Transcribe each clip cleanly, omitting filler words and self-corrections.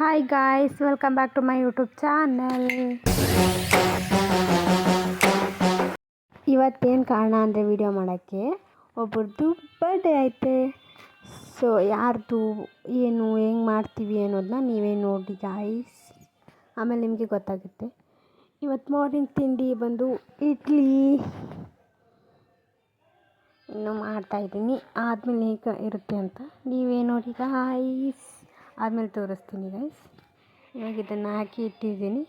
Hi guys, welcome back to my YouTube channel. ಇವತ್ತೇನು ಕಾರಣ ಅಂದರೆ ವಿಡಿಯೋ ಮಾಡೋಕ್ಕೆ ಒಬ್ಬರದ್ದು ಬರ್ಡೇ ಐತೆ. ಸೊ ಯಾರ್ದು ಏನು ಹೆಂಗೆ ಮಾಡ್ತೀವಿ ಅನ್ನೋದನ್ನ ನೀವೇ ನೋಡಿ ಗಾಯ್ಸ್, ಆಮೇಲೆ ನಿಮಗೆ ಗೊತ್ತಾಗುತ್ತೆ. ಇವತ್ತು ಮಾರ್ನಿಂಗ್ ತಿಂಡಿ ಬಂದು ಇಡ್ಲಿ ಇನ್ನೂ ಮಾಡ್ತಾಯಿದ್ದೀನಿ. ಆದಮೇಲೆ ಹೇಗೆ ಇರುತ್ತೆ ಅಂತ ನೀವೇ ನೋಡಿ ಗಾಯ್ಸ್, ಆದಮೇಲೆ ತೋರಿಸ್ತೀನಿ ಗೈಸ್. ಇವಾಗ ಇದನ್ನು ಹಾಕಿ ಇಟ್ಟಿದ್ದೀನಿ.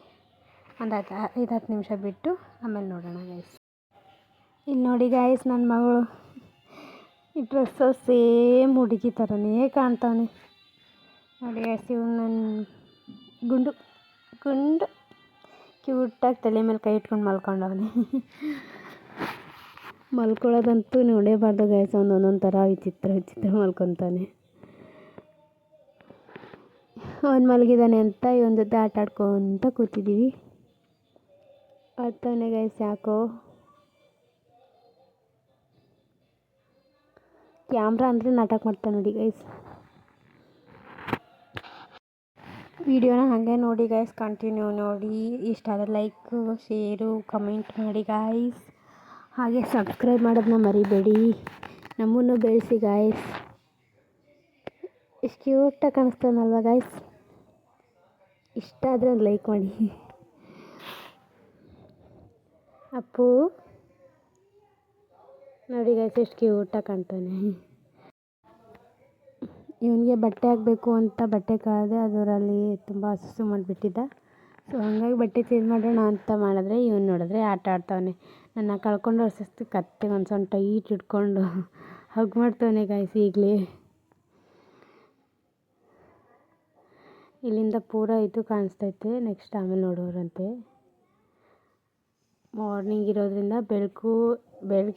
ಒಂದು 5-10 ನಿಮಿಷ ಬಿಟ್ಟು ಆಮೇಲೆ ನೋಡೋಣ ಗೈಸ್. ಇಲ್ಲಿ ನೋಡಿ ಗಾಯ್ಸ್, ನನ್ನ ಮಗಳು ಈ ಡ್ರೆಸ್ಸು ಸೇಮ್ ಹುಡುಗಿ ಥರನೇ ಕಾಣ್ತಾವನೆ ನೋಡಿ ಗೈಸ್. ಇವು ನನ್ನ ಗುಂಡು ಕ್ಯೂಟಾಗಿ ತಲೆ ಮೇಲೆ ಕೈ ಇಟ್ಕೊಂಡು ಮಲ್ಕೊಂಡವನೆ. ಮಲ್ಕೊಳ್ಳೋದಂತೂ ನೋಡೇಬಾರ್ದು ಗೈಸ್, ಒಂದೊಂದು ಥರ ವಿಚಿತ್ರ ಮಲ್ಕೊತಾನೆ. ಅವನು ಮಲಗಿದ್ದಾನೆ ಅಂತ ಇವನ ಜೊತೆ ಆಟ ಆಡ್ಕೊತ ಕೂತಿದ್ದೀವಿ. ಅರ್ಥವೇ ಗೈಸ್, ಯಾಕೋ ಕ್ಯಾಮ್ರಾ ಅಂದರೆ ನಾಟಕ ಮಾಡ್ತಾನೆ ನೋಡಿ ಗೈಸ್. ವಿಡಿಯೋನ ಹಾಗೆ ನೋಡಿ ಗೈಸ್, ಕಂಟಿನ್ಯೂ ನೋಡಿ. ಇಷ್ಟ ಆದರೆ ಲೈಕು, ಶೇರು, ಕಮೆಂಟ್ ಮಾಡಿ ಗಾಯ್ಸ್. ಹಾಗೆ ಸಬ್ಸ್ಕ್ರೈಬ್ ಮಾಡೋದನ್ನ ಮರಿಬೇಡಿ. ನಮ್ಮನ್ನು ಬೆಳೆಸಿ ಗಾಯ್ಸ್. ಎಷ್ಟು ಕ್ಯೂಟಾಗಿ ಕಾಣಿಸ್ತಾನಲ್ವ ಗಾಯ್ಸ್. ಇಷ್ಟ ಆದರೆ ಒಂದು ಲೈಕ್ ಮಾಡಿ. ಅಪ್ಪು ನೋಡಿ ಗೈಸ್, ಎಷ್ಟು ಕ್ಯೂಟಾಗಿ ಕಾಣ್ತಾನೆ. ಇವನಿಗೆ ಬಟ್ಟೆ ಹಾಕಬೇಕು ಅಂತ ಬಟ್ಟೆ ಕಳೆದೆ, ಅದರಲ್ಲಿ ತುಂಬ ಹಸು ಮಾಡಿಬಿಟ್ಟಿದ್ದ. ಸೊ ಹಾಗಾಗಿ ಬಟ್ಟೆ ಚೇಂಜ್ ಮಾಡೋಣ ಅಂತ ಮಾಡಿದ್ರೆ ಇವನು ನೋಡಿದ್ರೆ ಆಟ ಆಡ್ತಾವನೆ. ನನ್ನ ಕಳ್ಕೊಂಡು ಅಷ್ಟು ಕತ್ತೆ ಒಂದು ಸೊಂಟ ಟೈಟ್ ಇಟ್ಕೊಂಡು ಹಗ್ ಮಾಡ್ತಾವನೆ ಗಾಯ್ಸ್. ಈಗಲೇ ಇಲ್ಲಿಂದ ಪೂರ ಇದು ಕಾಣಿಸ್ತೈತೆ, ನೆಕ್ಸ್ಟ್ ಆಮೇಲೆ ನೋಡೋರಂತೆ. ಮಾರ್ನಿಂಗ್ ಇರೋದ್ರಿಂದ ಬೆಳಕು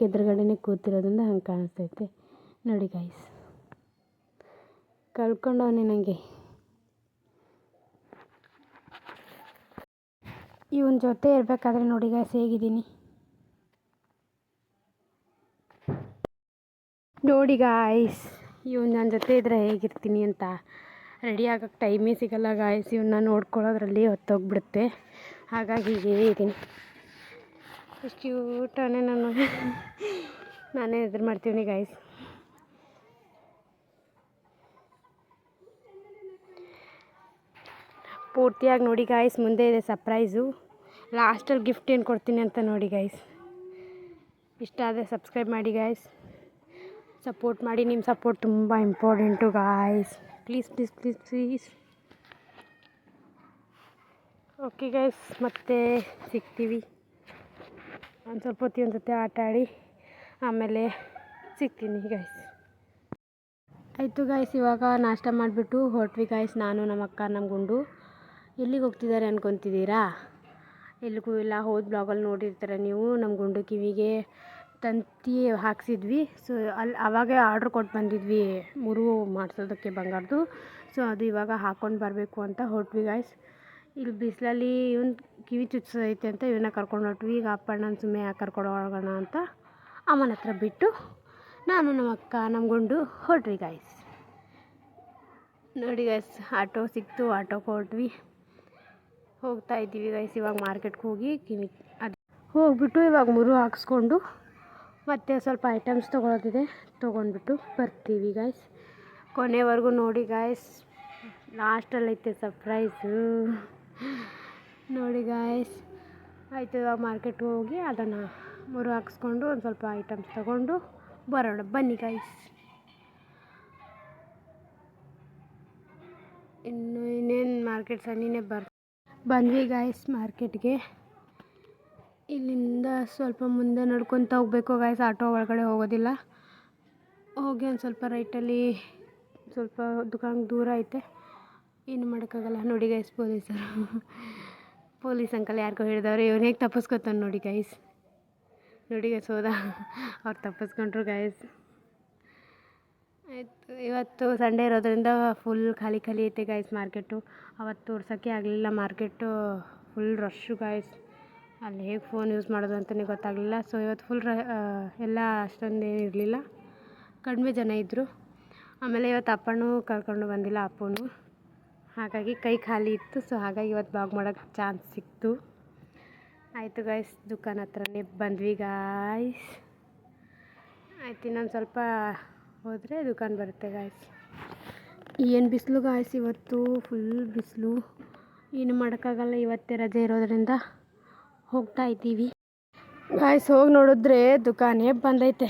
ಎದುರುಗಡೆನೇ ಕೂತಿರೋದ್ರಿಂದ ಹಂಗೆ ಕಾಣಿಸ್ತೈತೆ ನೋಡಿ ಗೈಸ್. ಕಳ್ಕೊಂಡವನೇ ನನಗೆ. ಇವನ ಜೊತೆ ಇರಬೇಕಾದ್ರೆ ನೋಡಿ ಗೈಸ್ ಹೇಗಿದ್ದೀನಿ ನೋಡಿ ಗಾಯ್ಸ್. ಇವನು ನನ್ನ ಜೊತೆ ಇದ್ದರೆ ಹೇಗಿರ್ತೀನಿ ಅಂತ ರೆಡಿ ಆಗೋಕ್ಕೆ ಟೈಮೇ ಸಿಗಲ್ಲ ಗಾಯ್ಸ್. ಇವನ್ನ ನೋಡ್ಕೊಳ್ಳೋದ್ರಲ್ಲಿ ಹೊತ್ತೋಗ್ಬಿಡುತ್ತೆ. ಹಾಗಾಗಿ ಹೀಗೇ ಇದ್ದೀನಿ. ಎಷ್ಟು ಕ್ಯೂಟವೇ. ನಾನೇ ಎದುರು ಮಾಡ್ತೀನಿ ಗಾಯ್ಸ್. ಪೂರ್ತಿಯಾಗಿ ನೋಡಿ ಗಾಯ್ಸ್, ಮುಂದೆ ಇದೆ ಸರ್ಪ್ರೈಸು. ಲಾಸ್ಟಲ್ಲಿ ಗಿಫ್ಟ್ ಏನು ಕೊಡ್ತೀನಿ ಅಂತ ನೋಡಿ ಗಾಯ್ಸ್. ಇಷ್ಟ ಆದರೆ ಸಬ್ಸ್ಕ್ರೈಬ್ ಮಾಡಿ ಗಾಯ್ಸ್, ಸಪೋರ್ಟ್ ಮಾಡಿ. ನಿಮ್ಮ ಸಪೋರ್ಟ್ ತುಂಬ important guys. Please. Okay guys, ಮತ್ತೆ ಸಿಗ್ತೀವಿ. ಒಂದು ಸ್ವಲ್ಪ ಹೊತ್ತಿನ ಜೊತೆ ಆಟ ಆಡಿ ಆಮೇಲೆ ಸಿಗ್ತೀನಿ ಗೈಸ್. ಆಯಿತು ಗೈಸ್, ಇವಾಗ ನಾಷ್ಟ ಮಾಡಿಬಿಟ್ಟು ಹೊರಟ್ವಿ ಗೈಸ್. ನಾನು ನಮ್ಮ ಅಕ್ಕ, ನಮ್ಮ ಗುಂಡು. ಎಲ್ಲಿಗೆ ಹೋಗ್ತಿದ್ದಾರೆ ಅನ್ಕೊತಿದ್ದೀರಾ? ಎಲ್ಲಿಗೂ ಇಲ್ಲ, ಹೋದ ಬ್ಲಾಗಲ್ಲಿ ನೋಡಿರ್ತಾರೆ ನೀವು. ನಮ್ಮ ಗುಂಡು ಕಿವಿಗೆ ತಂತಿ ಹಾಕ್ಸಿದ್ವಿ. ಸೊ ಆವಾಗೇ ಆರ್ಡ್ರ್ ಕೊಟ್ಟು ಬಂದಿದ್ವಿ ಮುರು ಮಾಡಿಸೋದಕ್ಕೆ ಬಂಗಾರದು. ಸೊ ಅದು ಇವಾಗ ಹಾಕ್ಕೊಂಡು ಬರಬೇಕು ಅಂತ ಹೊರಟ್ವಿ ಗಾಯ್ಸ್. ಇಲ್ಲಿ ಬಿಸಿಲಲ್ಲಿ ಇವನು ಕಿವಿ ಚುಚ್ಚಿಸೈತೆ ಅಂತ ಇವನ್ನ ಕರ್ಕೊಂಡು ಹೊರಟ್ವಿ. ಈಗ ಅಪ್ಪಣ್ಣನ ಸುಮ್ಮನೆ ಕರ್ಕೊಂಡು ಹೋಗೋಣ ಅಂತ ಅಮ್ಮನ ಹತ್ರ ಬಿಟ್ಟು ನಾನು, ನಮ್ಮ ಅಕ್ಕ, ನಮ್ಮ ಗುಂಡು ಹೊರಟ್ವಿ ಗಾಯ್ಸ್. ನೋಡಿ ಗಾಯ್ಸ್, ಆಟೋ ಸಿಕ್ತು, ಆಟೋಗೆ ಹೊರಟ್ವಿ. ಹೋಗ್ತಾ ಇದ್ದೀವಿ ಗೈಸ್. ಇವಾಗ ಮಾರ್ಕೆಟ್ಗೆ ಹೋಗಿ ಹೋಗ್ಬಿಟ್ಟು ಇವಾಗ ಮುರು ಹಾಕ್ಸ್ಕೊಂಡು ಮತ್ತು ಸ್ವಲ್ಪ ಐಟಮ್ಸ್ ತೊಗೊಳೋದಿದೆ, ತೊಗೊಂಡ್ಬಿಟ್ಟು ಬರ್ತೀವಿ ಗೈಸ್. ಕೊನೆವರೆಗೂ ನೋಡಿ ಗಾಯ್ಸ್, ಲಾಸ್ಟಲ್ಲೈತೆ ಸರ್ಪ್ರೈಸು ನೋಡಿ ಗಾಯ್ಸ್. ಆಯಿತು, ಇವಾಗ ಮಾರ್ಕೆಟ್ಗೆ ಹೋಗಿ ಅದನ್ನು ಮುರು ಹಾಕ್ಸ್ಕೊಂಡು ಒಂದು ಸ್ವಲ್ಪ ಐಟಮ್ಸ್ ತೊಗೊಂಡು ಬರೋಣ, ಬನ್ನಿ ಗಾಯ್ಸ್. ಇನ್ನೇನು ಮಾರ್ಕೆಟ್ ಸನ್ನಿನೇ ಬಂದ್ವಿ ಗಾಯ್ಸ್ ಮಾರ್ಕೆಟ್ಗೆ. ಇಲ್ಲಿಂದ ಸ್ವಲ್ಪ ಮುಂದೆ ನಡ್ಕೊತ ಹೋಗ್ಬೇಕು ಗಾಯ್ಸ್. ಆಟೋ ಒಳಗಡೆ ಹೋಗೋದಿಲ್ಲ. ಹೋಗಿ ಒಂದು ಸ್ವಲ್ಪ ರೈಟಲ್ಲಿ ಸ್ವಲ್ಪ ದುಕಾನ್ ದೂರ ಐತೆ, ಏನು ಮಾಡೋಕ್ಕಾಗಲ್ಲ ನೋಡಿ ಗೈಸ್. ಪೊಲೀಸ್ ಅಂಕಲ್ ಯಾರಿಗೋ ಹಿಡಿದವ್ರು. ಇವನು ಹೇಗೆ ತಪ್ಪಿಸ್ಕೊತಾನೆ ನೋಡಿ ಗೈಸ್. ಹೋದ ಅವ್ರು ತಪ್ಪಿಸ್ಕೊಂಡ್ರು ಗೈಸ್. ಆಯಿತು, ಇವತ್ತು ಸಂಡೇ ಇರೋದ್ರಿಂದ ಫುಲ್ ಖಾಲಿ ಐತೆ ಗೈಸ್ ಮಾರ್ಕೆಟು. ಅವತ್ತು ತೋರ್ಸೋಕ್ಕೆ ಆಗಲಿಲ್ಲ, ಮಾರ್ಕೆಟು ಫುಲ್ ರಶ್ಶು ಗಾಯ್ಸ್. ಅಲ್ಲಿ ಹೇಗೆ ಫೋನ್ ಯೂಸ್ ಮಾಡೋದು ಅಂತಲೇ ಗೊತ್ತಾಗಲಿಲ್ಲ. ಸೊ ಇವತ್ತು ಫುಲ್ ಎಲ್ಲ ಅಷ್ಟೊಂದೇನು ಇರಲಿಲ್ಲ, ಕಡಿಮೆ ಜನ ಇದ್ದರು. ಆಮೇಲೆ ಇವತ್ತು ಅಪ್ಪನೂ ಕರ್ಕೊಂಡು ಬಂದಿಲ್ಲ, ಅಪ್ಪನೂ ಹಾಗಾಗಿ ಕೈ ಖಾಲಿ ಇತ್ತು. ಸೊ ಹಾಗಾಗಿ ಇವತ್ತು ಬ್ಲಾಗ್ ಮಾಡೋಕ್ಕೆ ಚಾನ್ಸ್ ಸಿಕ್ತು. ಆಯಿತು ಗಾಯ್ಸ್, ದುಕಾನ್ ಹತ್ರನೇ ಬಂದ್ವಿ ಗಾಯ್ಸ್. ಆಯ್ತು, ಇನ್ನೊಂದು ಸ್ವಲ್ಪ ಹೋದರೆ ದುಕಾನ್ ಬರುತ್ತೆ ಗಾಯ್ಸ್. ಏನು ಬಿಸಿಲು ಗಾಯ್ಸ್, ಇವತ್ತು ಫುಲ್ ಬಿಸಿಲು. ಏನು ಮಾಡೋಕ್ಕಾಗಲ್ಲ, ಇವತ್ತೇ ರಜೆ ಇರೋದ್ರಿಂದ ಹೋಗ್ತಾ ಇದ್ದೀವಿ ಗಾಯ್ಸ್. ಹೋಗಿ ನೋಡಿದ್ರೆ ದುಕಾನೇ ಬಂದೈತೆ.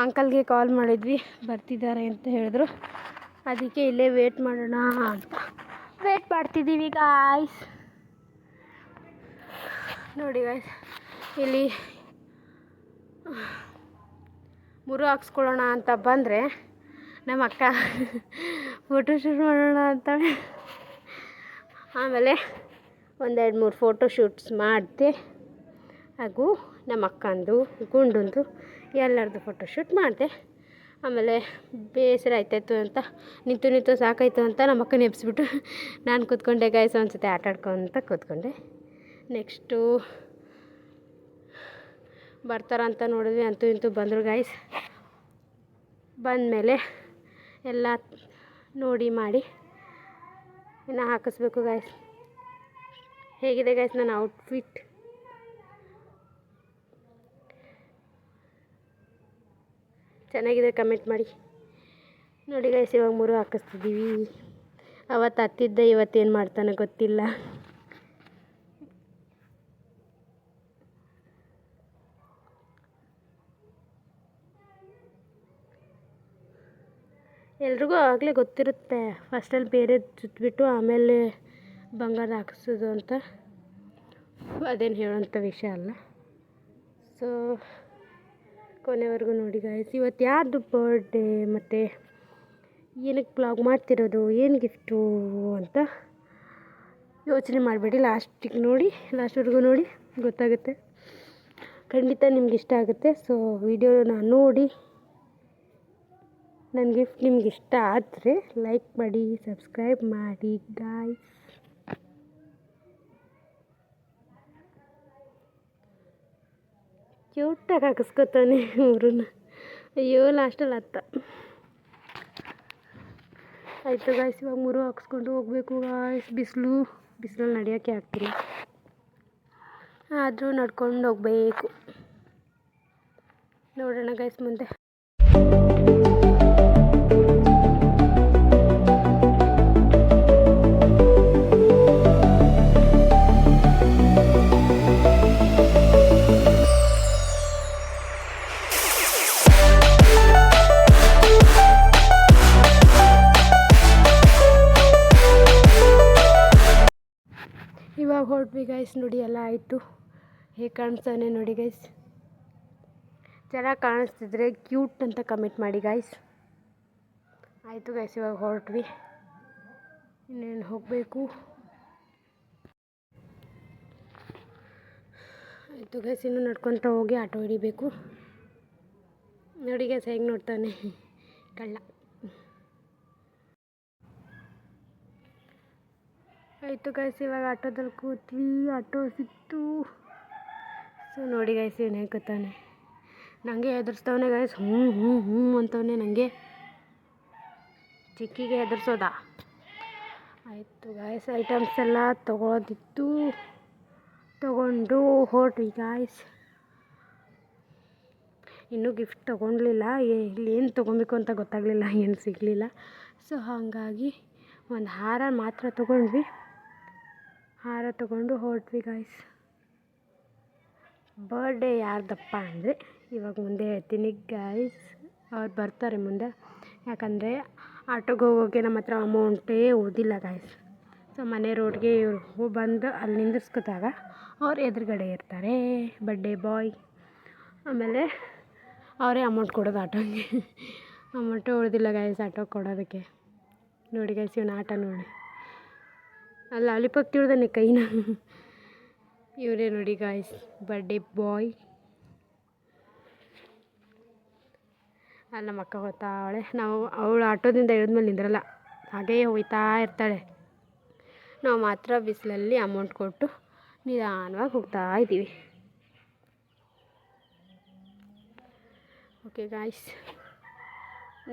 ಅಂಕಲ್ಗೆ ಕಾಲ್ ಮಾಡಿದ್ವಿ, ಬರ್ತಿದ್ದಾರೆ ಅಂತ ಹೇಳಿದ್ರು. ಅದಕ್ಕೆ ಇಲ್ಲೇ ವೇಟ್ ಮಾಡೋಣ ಅಂತ ವೇಟ್ ಮಾಡ್ತಿದ್ದೀವಿ ಗಾಯ್ಸ್. ನೋಡಿ ಗಾಯ್ಸ್, ಇಲ್ಲಿ ಮುರು ಹಾಕ್ಸ್ಕೊಳ್ಳೋಣ ಅಂತ ಬಂದರೆ ನಮ್ಮ ಅಕ್ಕ ಫೋಟೋಶೂಟ್ ಮಾಡೋಣ ಅಂತಾಳೆ. ಆಮೇಲೆ 1-2-3 ಫೋಟೋಶೂಟ್ಸ್ ಮಾಡಿದೆ. ಹಾಗೂ ನಮ್ಮ ಅಕ್ಕಂದು, ಗುಂಡಂದು ಎಲ್ಲರದ್ದು ಫೋಟೋಶೂಟ್ ಮಾಡಿದೆ. ಆಮೇಲೆ ಬೇಸರ ಆಯ್ತಾಯಿತ್ತು ಅಂತ ನಿಂತು ಸಾಕಾಯ್ತು ಅಂತ ನಮ್ಮ ಅಕ್ಕನ ಎಬ್ಬಿಸ್ಬಿಟ್ಟು ನಾನು ಕೂತ್ಕೊಂಡೆ ಗಾಯ್ಸ್. ಒಂದ್ಸತಿ ಆಟ ಆಡ್ಕೊತ ಕೂತ್ಕೊಂಡೆ. ನೆಕ್ಸ್ಟು ಬರ್ತಾರಂತ ನೋಡಿದ್ವಿ, ಅಂತೂ ಇಂತೂ ಬಂದರು ಗಾಯ್ಸ್. ಬಂದಮೇಲೆ ಎಲ್ಲ ನೋಡಿ ಮಾಡಿ ಇನ್ನು ಹಾಕಿಸ್ಬೇಕು ಗಾಯ್ಸ್. ಹೇಗಿದೆ ಗಾಯ್ಸ್ ನನ್ನ ಔಟ್ಫಿಟ್? ಚೆನ್ನಾಗಿದೆ, ಕಮೆಂಟ್ ಮಾಡಿ. ನೋಡಿ ಗಾಯ್ಸ್, ಇವಾಗ ಮುರು ಹಾಕಿಸ್ತಿದ್ದೀವಿ. ಅವತ್ತು ಹತ್ತಿದ್ದೆ, ಇವತ್ತೇನು ಮಾಡ್ತಾನೆ ಗೊತ್ತಿಲ್ಲ. ಎಲ್ರಿಗೂ ಆಗಲೇ ಗೊತ್ತಿರುತ್ತೆ, ಫಸ್ಟಲ್ಲಿ ಬೇರೆ ಸುತ್ತಬಿಟ್ಟು ಆಮೇಲೆ ಬಂಗಾರ ಹಾಕಿಸೋದು ಅಂತ. ಅದೇನು ಹೇಳೋಂಥ ವಿಷಯ ಅಲ್ಲ. ಸೊ ಕೊನೆವರೆಗೂ ನೋಡಿ ಗಾಯ್ಸ್. ಇವತ್ತು ಯಾರ್ದು ಬರ್ಡೇ ಮತ್ತು ಏನಕ್ಕೆ ಬ್ಲಾಗ್ ಮಾಡ್ತಿರೋದು, ಏನು ಗಿಫ್ಟು ಅಂತ ಯೋಚನೆ ಮಾಡಬೇಡಿ. ಲಾಸ್ಟ್ವರೆಗೂ ನೋಡಿ, ಗೊತ್ತಾಗುತ್ತೆ. ಖಂಡಿತ ನಿಮ್ಗೆ ಇಷ್ಟ ಆಗುತ್ತೆ. ಸೊ ವಿಡಿಯೋನ ನೋಡಿ, ನನ್ನ ಗಿಫ್ಟ್ ನಿಮ್ಗೆ ಇಷ್ಟ ಆದರೆ ಲೈಕ್ ಮಾಡಿ, ಸಬ್ಸ್ಕ್ರೈಬ್ ಮಾಡಿ ಗಾಯ್ಸ್. ಕ್ಯೂಟಾಗಿ ಹಾಕಿಸ್ಕೊತಾನೆ ಮೂರನ್ನ. ಅಯ್ಯೋ ಲಾಸ್ಟಲ್ಲಿ ಅತ್ತ. ಆಯಿತು ಗಾಯ್ಸ್, ಇವಾಗ ಮೂರು ಹಾಕ್ಸ್ಕೊಂಡು ಹೋಗಬೇಕು ಗಾಯ್ಸ್. ಬಿಸಿಲಲ್ಲಿ ನಡೆಯೋಕ್ಕೆ ಆಗ್ತಿಲ್ಲ, ಆದರೂ ನಡ್ಕೊಂಡು ಹೋಗಬೇಕು. ನೋಡೋಣ ಗಾಯ್ಸ್ ಮುಂದೆ. ಇವಾಗ ಹೊರಟ್ವಿ ಗಾಯ್ಸ್. ನೋಡಿ ಎಲ್ಲ ಆಯಿತು. ಹೇಗೆ ಕಾಣಿಸ್ತಾನೆ ನೋಡಿ ಗೈಸ್. ಚೆನ್ನಾಗಿ ಕಾಣಿಸ್ತಿದ್ರೆ ಕ್ಯೂಟ್ ಅಂತ ಕಮೆಂಟ್ ಮಾಡಿ ಗಾಯ್ಸ್. ಆಯಿತು ಗೈಸ್, ಇವಾಗ ಹೊರಟ್ವಿ. ಇನ್ನೇನು ಹೋಗಬೇಕು. ಆಯಿತು ಗೈಸ್, ಇನ್ನೂ ನಡ್ಕೊತ ಹೋಗಿ ಆಟೋ ಹಿಡಿಬೇಕು. ನೋಡಿ ಗೈಸ್ ಹೇಗೆ ನೋಡ್ತಾನೆ ಕಳ್ಳ. ಆಯಿತು ಗೈಸ್, ಇವಾಗ ಆಟೋದಲ್ಲಿ ಕೂತ್ವಿ. ಆಟೋ ಸಿಕ್ತು. ಸೊ ನೋಡಿ ಗೈಸ್ ಏನು ಹೇಳ್ಕೊತಾನೆ. ನನಗೆ ಹೆದರ್ಸ್ತವನೆ ಗೈಸ್. ಹ್ಞೂ ಅಂತವನೇ. ನನಗೆ ಚಿಕ್ಕಿಗೆ ಹೆದರ್ಸೋದಾ? ಆಯಿತು ಗೈಸ್, ಐಟಮ್ಸ್ ಎಲ್ಲ ತೊಗೊಳೋದಿತ್ತು, ತೊಗೊಂಡು ಹೊರಟ್ವಿ ಗಾಯ್ಸ್. ಇನ್ನೂ ಗಿಫ್ಟ್ ತೊಗೊಂಡ್ಲಿಲ್ಲ. ಇಲ್ಲಿ ಏನು ತೊಗೊಬೇಕು ಅಂತ ಗೊತ್ತಾಗಲಿಲ್ಲ, ಏನು ಸಿಗಲಿಲ್ಲ. ಸೊ ಹಾಗಾಗಿ ಒಂದು ಹಾರ ಮಾತ್ರ ತೊಗೊಂಡ್ವಿ. ಹಾರ ತೊಗೊಂಡು ಹೊರಟ್ವಿ ಗಾಯ್ಸ್. ಬರ್ಡೇ ಯಾರ್ದಪ್ಪ ಅಂದರೆ ಇವಾಗ ಮುಂದೆ ಹೇಳ್ತೀನಿ ಗಾಯ್ಸ್. ಅವ್ರು ಬರ್ತಾರೆ ಮುಂದೆ. ಯಾಕಂದರೆ ಆಟೋಗೆ ಹೋಗೋಕ್ಕೆ ನಮ್ಮ ಹತ್ರ ಅಮೌಂಟೇ ಓದಿಲ್ಲ ಗಾಯ್ಸ್. ಸೊ ಮನೆ ರೋಡ್ಗೆ ಇವ್ರು ಬಂದು ಅಲ್ಲಿ ನಿಂದಿರ್ಸ್ಕೊತಾಗ ಅವ್ರು ಎದುರುಗಡೆ ಇರ್ತಾರೆ, ಬರ್ಡೇ ಬಾಯ್. ಆಮೇಲೆ ಅವರೇ ಅಮೌಂಟ್ ಕೊಡೋದು ಆಟೋಗೆ. ಅಮೌಂಟೇ ಉಳಿದಿಲ್ಲ ಗಾಯ್ಸ್ ಆಟೋಗೆ ಕೊಡೋದಕ್ಕೆ. ನೋಡಿ ಗಾಯ್ಸ್ ಇವನ ಆಟ ನೋಡಿ. ಅಲ್ಲಿ ಲಾಲಿಪಾಪ್ ತಿಳ್ದಾನೆ ಕೈನ. ಇವರೇ ನೋಡಿ ಗಾಯ್ಸ್ ಬರ್ಡೇ ಬಾಯ್. ಅಲ್ಲಿ ನಮ್ಮ ಅಕ್ಕ ಹೋಗ್ತಾವಳೆ. ಅವಳು ಆಟೋದಿಂದ ಇಳಿದ್ಮೇಲೆ ನಿಂದ್ರಲ್ಲ, ಹಾಗೇ ಹೋಗ್ತಾ ಇರ್ತಾಳೆ. ನಾವು ಮಾತ್ರ ಬಿಸಿಲಲ್ಲಿ ಅಮೌಂಟ್ ಕೊಟ್ಟು ನಿಧಾನವಾಗಿ ಹೋಗ್ತಾ ಇದ್ದೀವಿ. ಓಕೆ ಗಾಯ್ಸ್,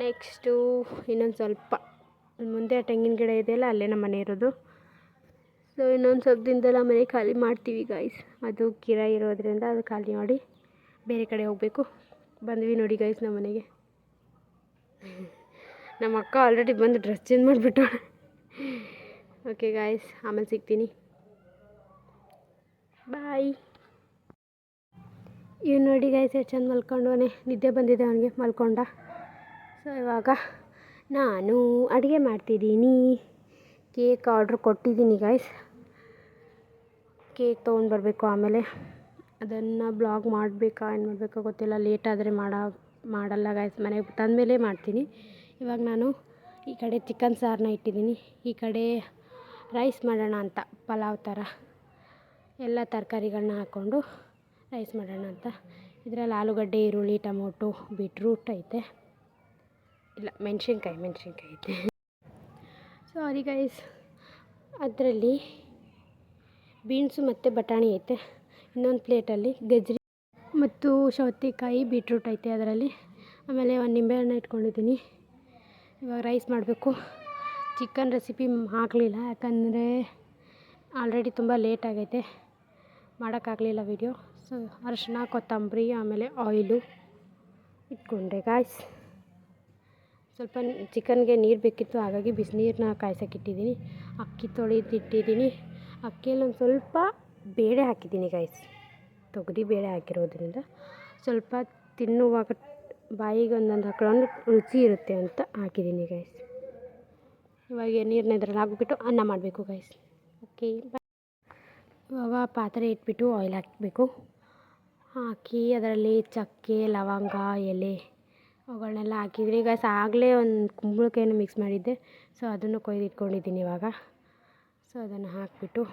ನೆಕ್ಸ್ಟು ಇನ್ನೊಂದು ಸ್ವಲ್ಪ ಮುಂದೆ ತೆಂಗಿನ ಗಿಡ ಇದೆಯಲ್ಲ, ಅಲ್ಲೇ ನಮ್ಮ ಮನೆ ಇರೋದು. ಸೊ ಇನ್ನೊಂದು ಸ್ವಲ್ಪ ದಿನದಲ್ಲ ಮನೆ ಖಾಲಿ ಮಾಡ್ತೀವಿ ಗೈಸ್. ಅದು ಕಿರಾಯಿ ಇರೋದ್ರಿಂದ ಅದು ಖಾಲಿ ಮಾಡಿ ಬೇರೆ ಕಡೆ ಹೋಗಬೇಕು. ಬಂದ್ವಿ ನೋಡಿ ಗೈಸ್ ನಮ್ಮ ಮನೆಗೆ. ನಮ್ಮ ಅಕ್ಕ ಆಲ್ರೆಡಿ ಬಂದು ಡ್ರೆಸ್ ಚೇಂಜ್ ಮಾಡಿಬಿಟ್ಟು. ಓಕೆ ಗಾಯ್ಸ್, ಆಮೇಲೆ ಸಿಗ್ತೀನಿ, ಬಾಯ್. ಇವ್ನು ನೋಡಿ ಗೈಸ್ ಎಷ್ಟು ಚಂದ ಮಲ್ಕೊಂಡವನೇ, ನಿದ್ದೆ ಬಂದಿದೆ ಅವನಿಗೆ, ಮಲ್ಕೊಂಡ. ಸೊ ಇವಾಗ ನಾನು ಅಡುಗೆ ಮಾಡ್ತಿದ್ದೀನಿ. ಕೇಕ್ ಆರ್ಡ್ರ್ ಕೊಟ್ಟಿದ್ದೀನಿ ಗೈಸ್. ಕೇಕ್ ತೊಗೊಂಡು ಬರಬೇಕು. ಆಮೇಲೆ ಅದನ್ನು ಬ್ಲಾಗ್ ಮಾಡಬೇಕಾ ಏನು ಮಾಡಬೇಕೋ ಗೊತ್ತಿಲ್ಲ. ಲೇಟ್ ಆದರೆ ಮಾಡಲ್ಲ ಗೈಸ್. ಮನೆಗೆ ತಂದಮೇಲೆ ಮಾಡ್ತೀನಿ. ಇವಾಗ ನಾನು ಈ ಕಡೆ ಚಿಕನ್ ಸಾರನ್ನ ಇಟ್ಟಿದ್ದೀನಿ, ಈ ಕಡೆ ರೈಸ್ ಮಾಡೋಣ ಅಂತ, ಪಲಾವ್ ಥರ ಎಲ್ಲ ತರಕಾರಿಗಳನ್ನ ಹಾಕ್ಕೊಂಡು ರೈಸ್ ಮಾಡೋಣ ಅಂತ. ಇದರಲ್ಲಿ ಆಲೂಗಡ್ಡೆ, ಈರುಳ್ಳಿ, ಟೊಮೊಟೊ, ಬೀಟ್ರೂಟ್ ಐತೆ, ಇಲ್ಲ ಮೆಣಸಿನ್ಕಾಯಿ ಐತೆ. Sorry guys. ಅದರಲ್ಲಿ ಬೀನ್ಸು ಮತ್ತು ಬಟಾಣಿ ಐತೆ. ಇನ್ನೊಂದು ಪ್ಲೇಟಲ್ಲಿ ಗಜ್ರಿ ಮತ್ತು ಸೌತೆಕಾಯಿ, ಬೀಟ್ರೂಟ್ ಐತೆ ಅದರಲ್ಲಿ. ಆಮೇಲೆ ಒಂದು ನಿಂಬೆಹಣ್ಣು ಇಟ್ಕೊಂಡಿದ್ದೀನಿ. ಇವಾಗ ರೈಸ್ ಮಾಡಬೇಕು. ಚಿಕನ್ ರೆಸಿಪಿ ಹಾಕಲಿಲ್ಲ, ಯಾಕಂದರೆ ಆಲ್ರೆಡಿ ತುಂಬ ಲೇಟ್ ಆಗೈತೆ, ಮಾಡೋಕ್ಕಾಗಲಿಲ್ಲ ವೀಡಿಯೋ. ಸೊ ಅರಿಶಿನ, ಕೊತ್ತಂಬರಿ, ಆಮೇಲೆ ಆಯಿಲು ಇಟ್ಕೊಂಡೆ ಗಾಯ್ಸ್. ಸ್ವಲ್ಪ ಚಿಕನ್ಗೆ ನೀರು ಬೇಕಿತ್ತು, ಹಾಗಾಗಿ ಬಿಸಿನೀರನ್ನ ಕಾಯ್ಸೋಕ್ಕಿಟ್ಟಿದ್ದೀನಿ. ಅಕ್ಕಿ ತೊಳೆದಿಟ್ಟಿದ್ದೀನಿ. ಅಕ್ಕಿಯಲ್ಲಿ ಒಂದು ಸ್ವಲ್ಪ ಬೇಳೆ ಹಾಕಿದ್ದೀನಿ ಗೈಸ್, ತೊಗರಿ ಬೇಳೆ ಹಾಕಿರೋದ್ರಿಂದ ಸ್ವಲ್ಪ ತಿನ್ನುವಾಗ ಬಾಯಿಗೆ ಒಂದೊಂದು ಹಾಕೊಂಡು ರುಚಿ ಇರುತ್ತೆ ಅಂತ ಹಾಕಿದ್ದೀನಿ ಗೈಸ್. ಇವಾಗ ನೀರನ್ನ ಇದರಲ್ಲಿ ಹಾಕ್ಬಿಟ್ಟು ಅನ್ನ ಮಾಡಬೇಕು ಗೈಸ್. ಓಕೆ, ಇವಾಗ ಪಾತ್ರೆ ಇಟ್ಬಿಟ್ಟು ಆಯಿಲ್ ಹಾಕಬೇಕು. ಹಾಕಿ ಅದರಲ್ಲಿ ಚಕ್ಕೆ, ಲವಂಗ, ಎಲೆ ಅವುಗಳನ್ನೆಲ್ಲ ಹಾಕಿದ್ದೀನಿ ಗೈಸ್. ಆಗಲೇ ಒಂದು ಕುಂಬಳಕಾಯನ್ನು ಮಿಕ್ಸ್ ಮಾಡಿದ್ದೆ, ಸೊ ಅದನ್ನು ಕೊಯ್ದು ಇಟ್ಕೊಂಡಿದ್ದೀನಿ ಇವಾಗ. ಸೊ ಅದನ್ನು ಹಾಕಿಬಿಟ್ಟು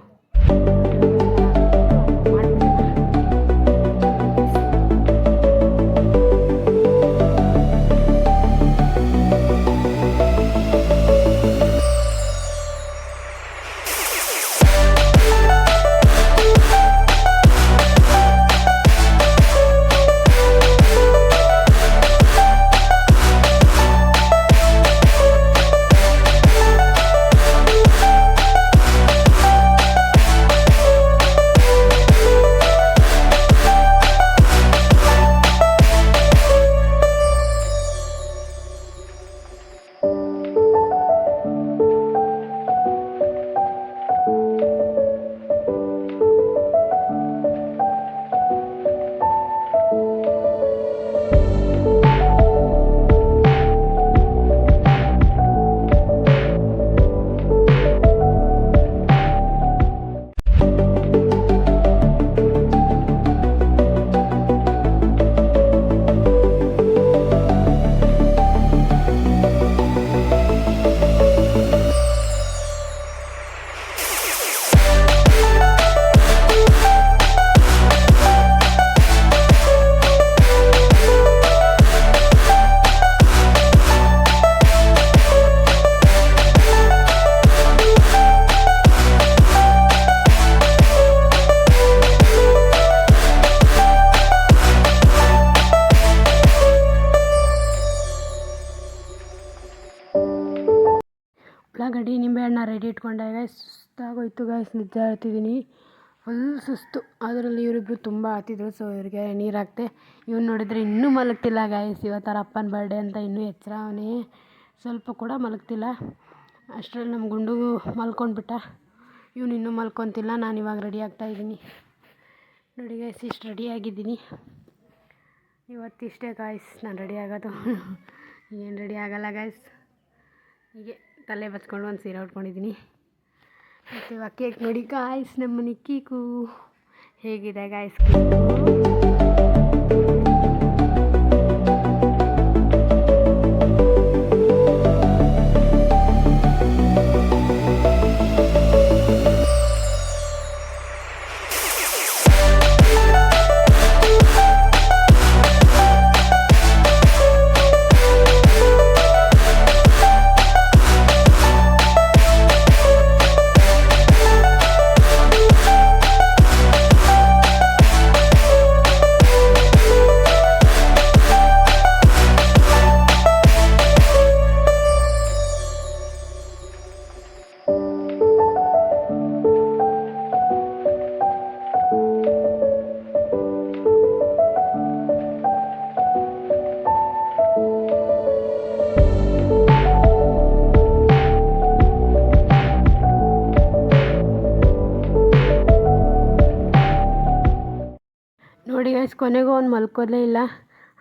ಉಳ್ಳಾಗಡ್ಡಿ, ನಿಂಬೆಹಣ್ಣು ರೆಡಿ ಇಟ್ಕೊಂಡೆ ಗೈಸ್. ಸುಸ್ತಾಗೋಯ್ತು ಗೈಸ್, ನಿಜ ಹೇಳ್ತಿದ್ದೀನಿ, ಫುಲ್ ಸುಸ್ತು. ಅದರಲ್ಲಿ ಇವರಿಬ್ಬರು ತುಂಬ ಆತಿದ್ರು, ಸೊ ಇವ್ರಿಗೆ ನೀರು ಹಾಕ್ತೆ. ಇವ್ನು ನೋಡಿದರೆ ಇನ್ನೂ ಮಲಗ್ತಿಲ್ಲ ಗೈಸ್. ಇವತ್ತರ ಅಪ್ಪನ ಬರ್ಡೇ ಅಂತ ಇನ್ನೂ ಎಚ್ಚರ ಅವನೇ, ಸ್ವಲ್ಪ ಕೂಡ ಮಲಗ್ತಿಲ್ಲ. ಅಷ್ಟರಲ್ಲಿ ನಮ್ಮ ಗುಂಡು ಮಲ್ಕೊಂಡ್ಬಿಟ್ಟ, ಇವನು ಇನ್ನೂ ಮಲ್ಕೊತಿಲ್ಲ. ನಾನು ಇವಾಗ ರೆಡಿ ಆಗ್ತಾಯಿದ್ದೀನಿ ನೋಡಿ ಗೈಸ್. ಇಷ್ಟು ರೆಡಿ ಆಗಿದ್ದೀನಿ ಇವತ್ತಿಷ್ಟೇ ಗಾಯ್ಸ್ ನಾನು ರೆಡಿ ಆಗೋದು. ಏನು ರೆಡಿ ಆಗಲ್ಲ ಗೈಸ್, ಹೀಗೆ ತಲೆ ಬಚ್ಕೊಂಡು ಒಂದು ಸೀರೆ ಉಟ್ಕೊಂಡಿದ್ದೀನಿ. ಮತ್ತು ಇವಾಗ ಕೇಕ್ ನೋಡಿ ಗಾಯ್ಸ್, ನಮ್ಮನೆ ಕೇಕು ಹೇಗಿದೆ ಗಾಯ್ಸ್ ಕೇಕು. ಗೈಸ್ ಕೊನೆಗೂ ಅವ್ನು ಮಲ್ಕೋಲೇ ಇಲ್ಲ,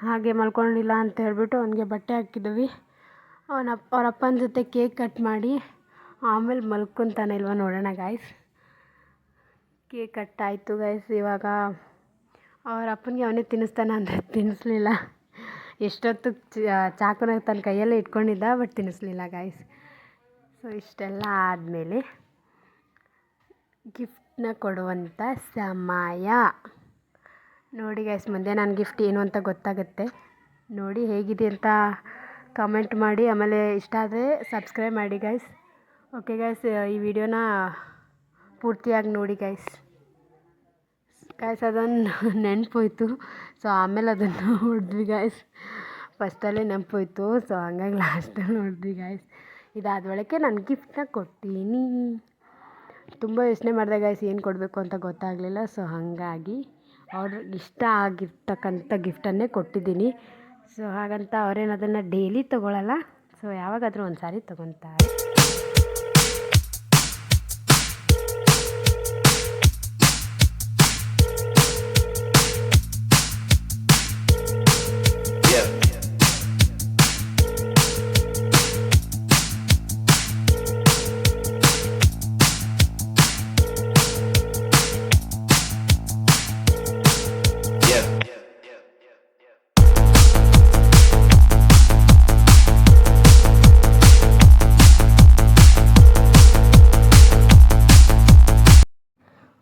ಹಾಗೆ ಮಲ್ಕೊಂಡಿಲ್ಲ ಅಂತ ಹೇಳ್ಬಿಟ್ಟು ಅವನಿಗೆ ಬಟ್ಟೆ ಹಾಕಿದ್ವಿ. ಅವ್ರ ಅಪ್ಪನ ಜೊತೆ ಕೇಕ್ ಕಟ್ ಮಾಡಿ ಆಮೇಲೆ ಮಲ್ಕೊತಾನೆ ಇಲ್ವ ನೋಡೋಣ ಗೈಸ್. ಕೇಕ್ ಕಟ್ ಆಯಿತು ಗೈಸ್. ಇವಾಗ ಅವ್ರ ಅಪ್ಪನಿಗೆ ಅವನೇ ತಿನ್ನಿಸ್ತಾನೆ ಅಂದರೆ ತಿನ್ನಿಸ್ಲಿಲ್ಲ. ಎಷ್ಟೊತ್ತು ಚಾಕುನ ತನ್ನ ಕೈಯಲ್ಲೇ ಇಟ್ಕೊಂಡಿದ್ದ, ಬಟ್ ತಿನ್ನಿಸ್ಲಿಲ್ಲ ಗೈಸ್. ಸೊ ಇಷ್ಟೆಲ್ಲ ಆದಮೇಲೆ ಗಿಫ್ಟನ್ನ ಕೊಡುವಂಥ ಸಮಯ. ನೋಡಿ ಗೈಸ್, ಮುಂದೆ ನನ್ನ ಗಿಫ್ಟ್ ಏನು ಅಂತ ಗೊತ್ತಾಗುತ್ತೆ. ನೋಡಿ ಹೇಗಿದೆ ಅಂತ ಕಮೆಂಟ್ ಮಾಡಿ, ಆಮೇಲೆ ಇಷ್ಟ ಆದರೆ ಸಬ್ಸ್ಕ್ರೈಬ್ ಮಾಡಿ ಗೈಸ್. ಓಕೆ ಗೈಸ್, ಈ ವಿಡಿಯೋನ ಪೂರ್ತಿಯಾಗಿ ನೋಡಿ ಗೈಸ್. ಅದೊಂದು ನೆನಪೋಯ್ತು, ಸೊ ಆಮೇಲೆ ಅದನ್ನು ಹೊಡೆದ್ವಿ ಗೈಸ್. ಫಸ್ಟಲ್ಲೇ ನೆನಪೋಯ್ತು, ಸೊ ಹಂಗಾಗಿ ಲಾಸ್ಟಲ್ಲಿ ಹೊಡೆದ್ವಿ ಗೈಸ್. ಇದಾದ ಬಳಿಕೆ ನಾನು ಗಿಫ್ಟನ್ನ ಕೊಡ್ತೀನಿ. ತುಂಬ ಯೋಚನೆ ಮಾಡಿದೆ ಗೈಸ್, ಏನು ಕೊಡಬೇಕು ಅಂತ ಗೊತ್ತಾಗಲಿಲ್ಲ. ಸೊ ಹಾಗಾಗಿ ಅವ್ರಿಗೆ ಇಷ್ಟ ಆಗಿರ್ತಕ್ಕಂಥ ಗಿಫ್ಟನ್ನೇ ಕೊಟ್ಟಿದ್ದೀನಿ. ಸೊ ಹಾಗಂತ ಅವರೇನು ಅದನ್ನು ಡೈಲಿ ತೊಗೊಳ್ಳಲ್ಲ, ಸೊ ಯಾವಾಗಾದರೂ ಒಂದು ಸಾರಿ ತೊಗೊತಾರೆ.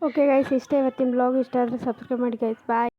ಓಕೆ ಗೈಸ್, ಇಷ್ಟೇ ಇವತ್ತಿನ ಬ್ಲಾಗ್. ಇಷ್ಟ ಆದರೆ ಸಬ್ಸ್ಕ್ರೈಬ್ ಮಾಡಿ ಗೈಸ್. ಬಾಯ್.